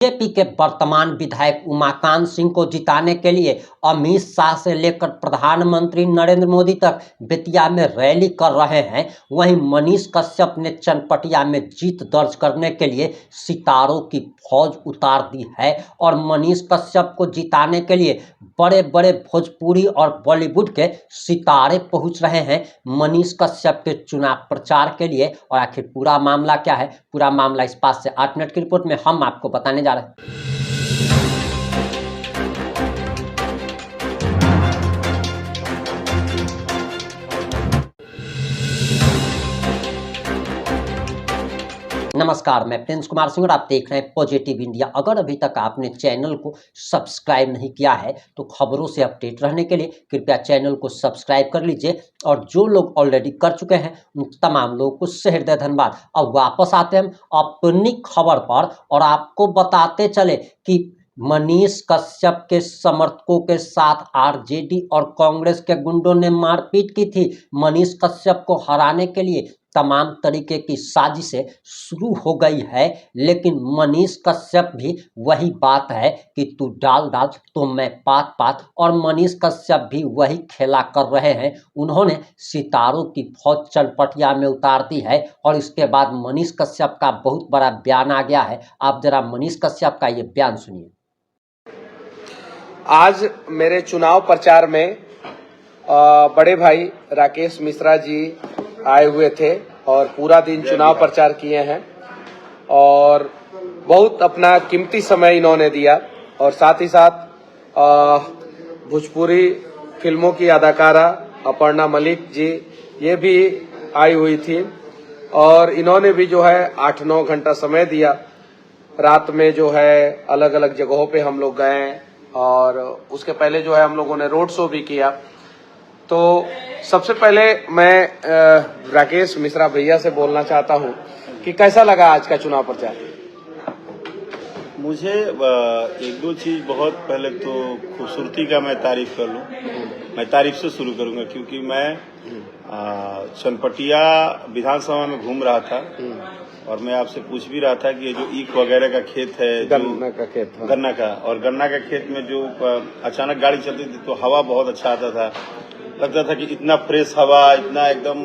BJP के वर्तमान विधायक उमाकांत सिंह को जिताने के लिए अमित शाह से लेकर प्रधानमंत्री नरेंद्र मोदी तक बेतिया में रैली कर रहे हैं। वहीं मनीष कश्यप ने चनपटिया में जीत दर्ज करने के लिए सितारों की फौज उतार दी है और मनीष कश्यप को जिताने के लिए बड़े बड़े भोजपुरी और बॉलीवुड के सितारे पहुंच रहे हैं मनीष कश्यप के चुनाव प्रचार के लिए। और आखिर पूरा मामला क्या है, पूरा मामला इस 5 से 8 मिनट की रिपोर्ट में हम आपको बताने जा रहे हैं। नमस्कार, मैं प्रिंस कुमार सिंह और आप देख रहे हैं पॉजिटिव इंडिया। अगर अभी तक आपने चैनल को सब्सक्राइब नहीं किया है तो खबरों से अपडेट रहने के लिए कृपया चैनल को सब्सक्राइब कर लीजिए। और जो लोग ऑलरेडी कर चुके हैं उन तमाम लोगों को सहृदय धन्यवाद। अब वापस आते हैं हम अपनी खबर पर और आपको बताते चले कि मनीष कश्यप के समर्थकों के साथ आरजेडी और कांग्रेस के गुंडों ने मारपीट की थी। मनीष कश्यप को हराने के लिए तमाम तरीके की साजिशें शुरू हो गई है, लेकिन मनीष कश्यप भी वही बात है कि तू डाल डाल तो मैं पात पात, और मनीष कश्यप भी वही खेला कर रहे हैं। उन्होंने सितारों की फौज चनपटिया में उतार दी है और इसके बाद मनीष कश्यप का बहुत बड़ा बयान आ गया है। आप जरा मनीष कश्यप का ये बयान सुनिए। आज मेरे चुनाव प्रचार में बड़े भाई राकेश मिश्रा जी आए हुए थे और पूरा दिन चुनाव प्रचार किए हैं और बहुत अपना कीमती समय इन्होंने दिया। और साथ ही साथ भोजपुरी फिल्मों की अदाकारा अपर्णा मलिक जी ये भी आई हुई थी और इन्होंने भी जो है 8-9 घंटा समय दिया। रात में जो है अलग अलग जगहों पे हम लोग गए और उसके पहले जो है हम लोगों ने रोड शो भी किया। तो सबसे पहले मैं राकेश मिश्रा भैया से बोलना चाहता हूं कि कैसा लगा आज का चुनाव प्रचार। मुझे एक दो चीज बहुत पहले तो खूबसूरती का मैं तारीफ कर लूं। मैं तारीफ से शुरू करूंगा क्योंकि मैं चनपटिया विधानसभा में घूम रहा था और मैं आपसे पूछ भी रहा था कि ये जो ईख वगैरह का खेत है, गन्ना का खेत, गन्ना का, और गन्ना का खेत में जो अचानक गाड़ी चलती थी तो हवा बहुत अच्छा आता था। लगता था कि इतना फ्रेश हवा, इतना एकदम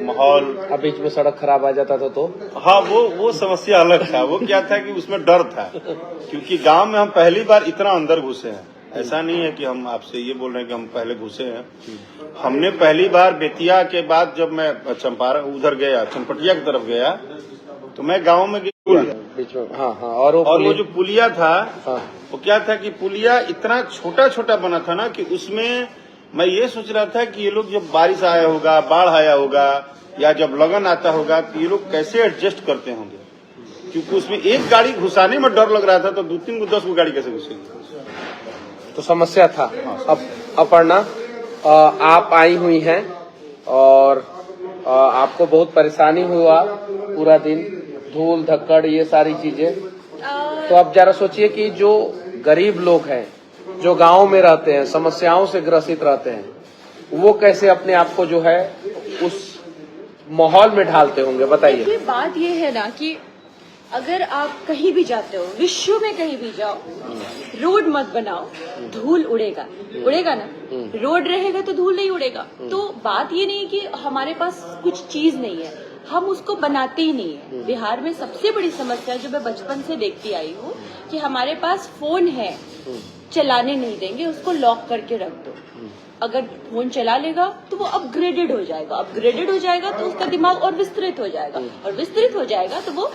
माहौल। बीच में सड़क खराब आ जाता था तो हाँ, वो समस्या अलग था। वो क्या था कि उसमें डर था क्योंकि गांव में हम पहली बार इतना अंदर घुसे हैं। ऐसा नहीं है कि हम आपसे ये बोल रहे हैं कि हम पहले घुसे हैं। हमने पहली बार बेतिया के बाद जब मैं चंपारण उधर गया, चनपटिया की तरफ गया, तो मैं गाँव में बीच में हाँ, और वो जो पुलिया था हाँ। वो क्या था कि पुलिया इतना छोटा छोटा बना था ना कि उसमें मैं ये सोच रहा था कि ये लोग जब बारिश आया होगा, बाढ़ आया होगा या जब लगन आता होगा तो ये लोग कैसे एडजस्ट करते होंगे, क्योंकि उसमें एक गाड़ी घुसाने में डर लग रहा था तो 2-3 को 10 को गाड़ी कैसे घुसेगी, तो समस्या था। अब अपर्णा आप आई हुई हैं और आपको बहुत परेशानी हुआ पूरा दिन, धूल धक्कड़ ये सारी चीजें। तो अब जरा सोचिए कि जो गरीब लोग हैं, जो गांव में रहते हैं, समस्याओं से ग्रसित रहते हैं, वो कैसे अपने आप को जो है उस माहौल में ढालते होंगे, बताइए। बात ये है ना कि अगर आप कहीं भी जाते हो, विश्व में कहीं भी जाओ, रोड मत बनाओ, धूल उड़ेगा ना। रोड रहेगा तो धूल नहीं उड़ेगा। तो बात ये नहीं है कि हमारे पास कुछ चीज नहीं है, हम उसको बनाते ही नहीं है। बिहार में सबसे बड़ी समस्या जो मैं बचपन से देखती आई हूँ कि हमारे पास फोन है, चलाने नहीं देंगे, उसको लॉक करके रख दो। अगर फोन चला लेगा तो वो अपग्रेडेड हो जाएगा तो उसका दिमाग और विस्तृत हो जाएगा, और विस्तृत हो जाएगा तो वो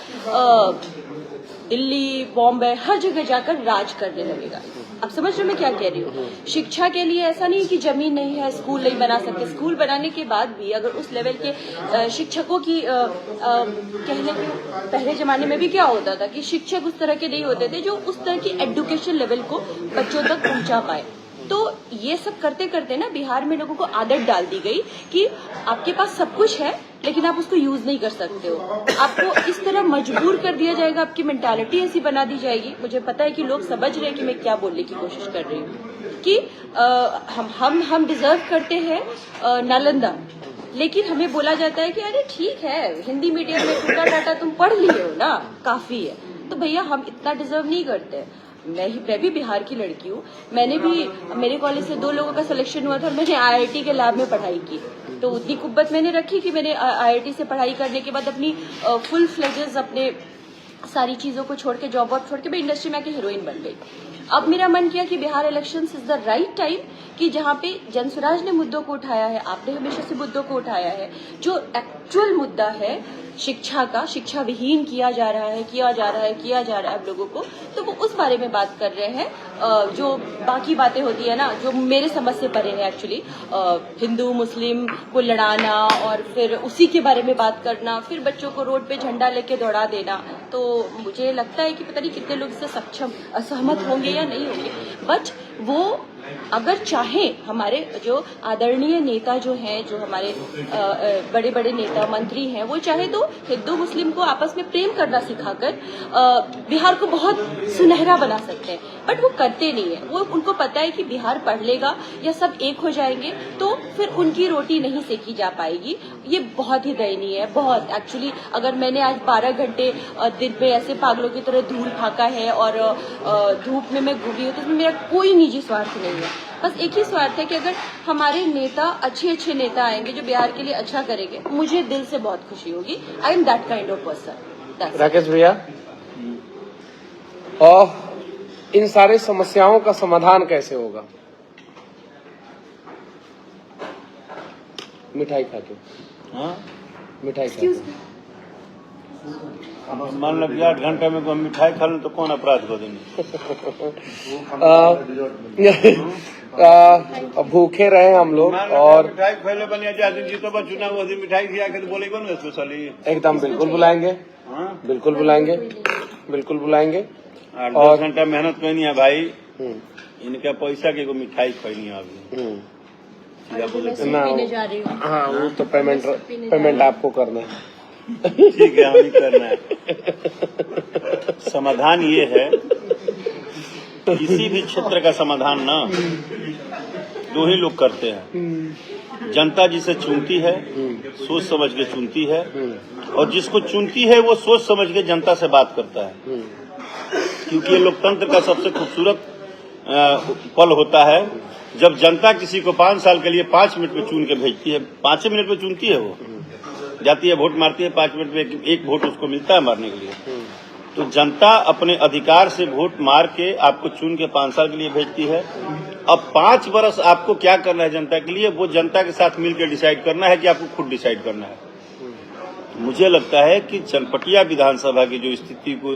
दिल्ली, बॉम्बे, हर जगह जाकर राज करने लगेगा। अब समझ रहे मैं क्या कह रही हूँ। शिक्षा के लिए ऐसा नहीं कि जमीन नहीं है, स्कूल नहीं बना सकते। स्कूल बनाने के बाद भी अगर उस लेवल के शिक्षकों की कहने के पहले जमाने में भी क्या होता था कि शिक्षक उस तरह के नहीं होते थे जो उस तरह की एजुकेशन लेवल को बच्चों तक पहुंचा पाए। तो ये सब करते करते ना बिहार में लोगों को आदत डाल दी गई कि आपके पास सब कुछ है लेकिन आप उसको यूज नहीं कर सकते हो। आपको इस तरह मजबूर कर दिया जाएगा, आपकी मेंटालिटी ऐसी बना दी जाएगी। मुझे पता है कि लोग समझ रहे हैं कि मैं क्या बोलने की कोशिश कर रही हूँ कि हम डिजर्व करते हैं नालंदा, लेकिन हमें बोला जाता है कि अरे ठीक है, हिंदी मीडियम में टूटा टाटा तुम पढ़ लिए हो ना, काफी है। तो भैया हम इतना डिजर्व नहीं करते। मैं भी बिहार की लड़की हूँ, मैंने भी, मेरे कॉलेज से 2 लोगों का सिलेक्शन हुआ था और मैंने IIT के लैब में पढ़ाई की, तो उतनी कुब्बत मैंने रखी कि मैंने IIT से पढ़ाई करने के बाद अपनी फुल फ्लेजेस अपने सारी चीजों को छोड़ के, जॉब वॉब छोड़ के मैं इंडस्ट्री में आके हीरोइन बन गई। अब मेरा मन किया कि Bihar elections is the right time कि जहाँ पे जनसुराज ने मुद्दों को उठाया है, आपने हमेशा से मुद्दों को उठाया है, जो एक्चुअल मुद्दा है शिक्षा का, शिक्षा विहीन किया जा रहा है अब लोगों को, तो वो उस बारे में बात कर रहे हैं। जो बाकी बातें होती है ना, जो मेरे समझ से परे है एक्चुअली, हिंदू मुस्लिम को लड़ाना और फिर उसी के बारे में बात करना, फिर बच्चों को रोड पे झंडा लेके दौड़ा देना, तो मुझे लगता है कि पता नहीं कितने लोग इससे असहमत होंगे या नहीं होंगे, बट वो अगर चाहे, हमारे जो आदरणीय नेता जो हैं, जो हमारे बड़े बड़े नेता मंत्री हैं, वो चाहे तो हिंदू मुस्लिम को आपस में प्रेम करना सिखाकर बिहार को बहुत सुनहरा बना सकते हैं, बट वो करते नहीं है। वो, उनको पता है कि बिहार पढ़ लेगा या सब एक हो जाएंगे तो फिर उनकी रोटी नहीं सेकी जा पाएगी। ये बहुत ही दयनीय है, बहुत। एक्चुअली अगर मैंने आज 12 घंटे दिन में ऐसे पागलों की तरह धूल फाका है और धूप में मैं घूमी हूँ, तो इसमें मेरा कोई निजी स्वार्थ नहीं है, बस एक ही स्वार्थ है कि अगर हमारे नेता, अच्छे नेता आएंगे जो बिहार के लिए अच्छा करेंगे, मुझे दिल से बहुत खुशी होगी। I am that kind of person. Rakesh भैया, और इन सारे समस्याओं का समाधान कैसे होगा? मिठाई खा के, हाँ? मिठाई खा के। मान लो 8 घंटे में कोई मिठाई खा लूं तो कौन अपराध कर देंगे? भूखे रहे हम लोग और मिठाई पहले बनिया जाती जी तो चुनाव वो दिन मिठाई खिला के तो बोलेगा ना स्पेशली। एकदम बिल्कुल बुलाएंगे, बिल्कुल बुलाएंगे, बिल्कुल बुलाएंगे। 8-10 घंटा मेहनत करनी है भाई, इनका पैसा के को मिठाई खानी है अभी। ना, हाँ वो तो पेमेंट आपको करना है। ठीक है, हमें करना है। समाधान ये है, किसी भी क्षेत्र का समाधान ना 2 ही लोग करते हैं। जनता जिसे चुनती है सोच समझ के चुनती है, और जिसको चुनती है वो सोच समझ के जनता से बात करता है, क्योंकि ये लोकतंत्र का सबसे खूबसूरत पल होता है जब जनता किसी को 5 साल के लिए 5 मिनट में चुन के भेजती है। 5 मिनट में चुनती है, वो जाती है, वोट मारती है, 5 मिनट में एक वोट उसको मिलता है मारने के लिए। तो जनता अपने अधिकार से वोट मार के आपको चुन के 5 साल के लिए भेजती है। अब 5 वर्ष आपको क्या करना है जनता के लिए, वो जनता के साथ मिलकर डिसाइड करना है कि आपको खुद डिसाइड करना है। मुझे लगता है कि चनपटिया विधानसभा की जो स्थिति को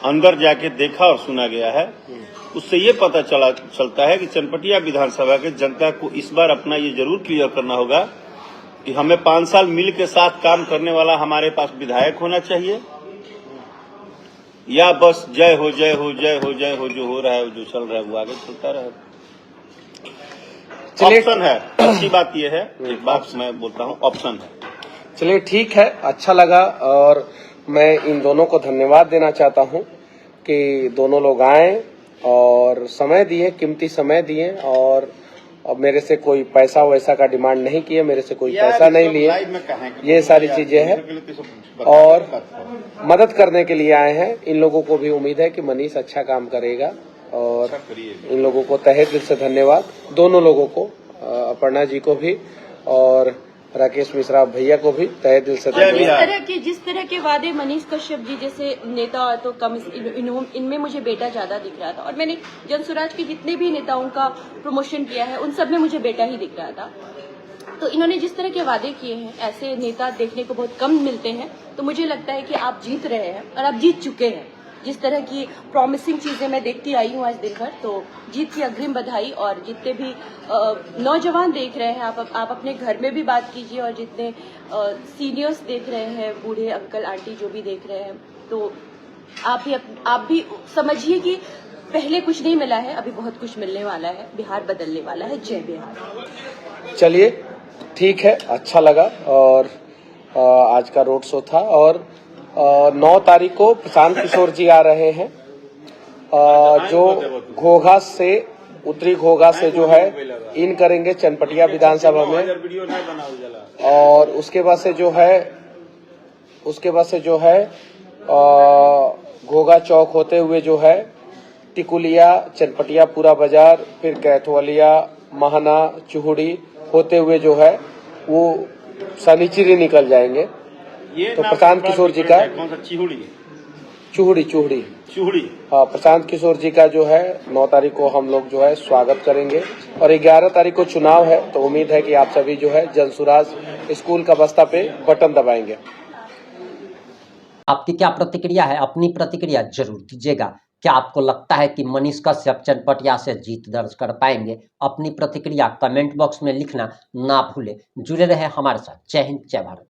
अंदर जाके देखा और सुना गया है, उससे ये पता चलता है कि चनपटिया विधानसभा के जनता को इस बार अपना ये जरूर क्लियर करना होगा कि हमें 5 साल मिल के साथ काम करने वाला हमारे पास विधायक होना चाहिए, या बस जय हो जय हो जय हो जय हो, जो हो रहा है जो चल रहा है वो आगे चलता रहे। ऑप्शन है, अच्छी बात यह है, एक बात मैं बोलता हूँ, ऑप्शन है। चलिए ठीक है, अच्छा लगा, और मैं इन दोनों को धन्यवाद देना चाहता हूं कि दोनों लोग आए और समय दिए, कीमती समय दिए, और अब मेरे से कोई पैसा वैसा का डिमांड नहीं किए, मेरे से कोई पैसा नहीं लिए, ये सारी चीजें हैं और मदद करने के लिए आए हैं। इन लोगों को भी उम्मीद है कि मनीष अच्छा काम करेगा, और इन लोगों को तहे दिल से धन्यवाद, दोनों लोगों को, अपर्णा जी को भी और राकेश मिश्रा भैया को भी तहे दिल से धन्यवाद। जिस तरह के वादे मनीष कश्यप जी जैसे नेता तो कम, इनमें मुझे बेटा ज्यादा दिख रहा था, और मैंने जनसुराज के जितने भी नेताओं का प्रमोशन किया है उन सब में मुझे बेटा ही दिख रहा था। तो इन्होंने जिस तरह के वादे किए हैं, ऐसे नेता देखने को बहुत कम मिलते हैं, तो मुझे लगता है कि आप जीत रहे हैं और आप जीत चुके हैं। जिस तरह की प्रॉमिसिंग चीजें मैं देखती आई हूँ आज दिन भर, तो जीत की अग्रिम बधाई। और जितने भी नौजवान देख रहे हैं, आप अपने घर में भी बात कीजिए, और जितने सीनियर्स देख रहे हैं, बूढ़े अंकल आंटी जो भी देख रहे हैं, तो आप भी समझिए कि पहले कुछ नहीं मिला है, अभी बहुत कुछ मिलने वाला है, बिहार बदलने वाला है। जय बिहार। चलिए ठीक है, अच्छा लगा, और आज का रोड शो था, और 9 तारीख को प्रशांत किशोर जी आ रहे हैं, जो घोघा से, उत्तरी घोघा से जो है इन करेंगे चनपटिया विधानसभा में, और उसके बाद से जो है घोगा चौक होते हुए जो है टिकुलिया, चनपटिया पूरा बाजार, फिर कैथवलिया, महाना, चूहड़ी होते हुए जो है वो शनिचरी निकल जाएंगे। ये तो नाम प्रशांत बड़ा किशोर जी डिफरेंट का है, कौन सा चिहुड़ी है? चूहड़ी चूहड़ी। हाँ, प्रशांत किशोर जी का जो है 9 तारीख को हम लोग जो है स्वागत करेंगे और 11 तारीख को चुनाव है, तो उम्मीद है कि आप सभी जो है जनसुराज स्कूल का बस्ता पे बटन दबाएंगे। आपकी क्या प्रतिक्रिया है? अपनी प्रतिक्रिया जरूर दीजिएगा। क्या आपको लगता है कि मनीष कश्यप चनपटिया से जीत दर्ज कर पाएंगे? अपनी प्रतिक्रिया कमेंट बॉक्स में लिखना ना भूलें। जुड़े रहे हमारे साथ। जय हिंद, जय भारत।